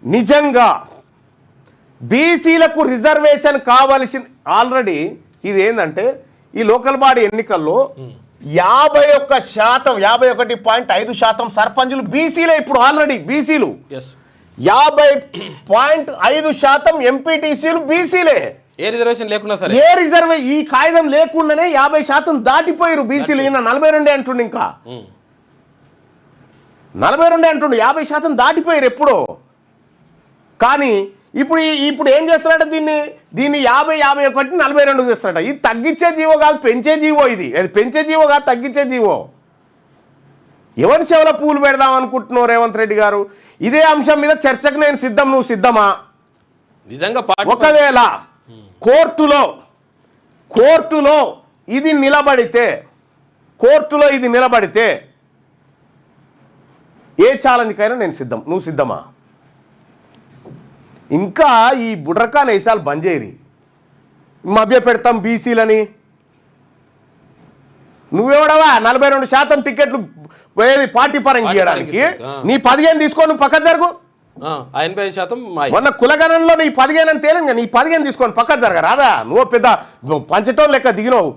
నిజంగా బీసీలకు రిజర్వేషన్ కావాల్సింది ఆల్రెడీ ఇది ఏంటంటే ఈ లోకల్ బాడీ ఎన్నికల్లో 51%, 51.5% సర్పంచులు బీసీలే. ఇప్పుడు ఆల్రెడీ బీసీలు 50.5% ఎంపీటీసీలు బీసీలే. ఏ రిజర్వేషన్ లేకుండా సరే ఈ కాగితం లేకుండానే 50% దాటిపోయారు బీసీలు. ఈయన 42 అంటుండు, ఇంకా 42 అంటుండు, 50% దాటిపోయారు ఎప్పుడో. కానీ ఇప్పుడు ఏం చేస్తారట, దీన్ని 50-51 42 చేస్తారట. ఇది తగ్గించే జీవో కాదు, పెంచే జీవో. ఇది పెంచే జీవో కాదు, తగ్గించే జీవో. ఎవరి చెవుల పూలు పెడదాం అనుకుంటున్నావు రేవంత్ రెడ్డి గారు? ఇదే అంశం మీద చర్చకు నేను సిద్ధం, నువ్వు సిద్ధమా? నిజంగా ఒకవేళ కోర్టులో ఇది నిలబడితే ఏ ఛాలెంజ్కైనా నేను సిద్ధం, నువ్వు సిద్ధమా? ఇంకా ఈ బుడ్రకాన్ వేషాలు బంద్ చేయరి. మభ్య పెడతాం బీసీలని. నువ్వెవడవా 42% టికెట్లు పోయేది పార్టీ పరంగా ఇవ్వడానికి? నీ 15 తీసుకో, నువ్వు పక్క జరుగు. 85% మొన్న కులగణంలో నీ 15 అని తేలింది, నీ 15 తీసుకొని పక్క జరగ రాదా? నువ్వు పెద్ద పంచటోన్ లెక్క దిగినావు.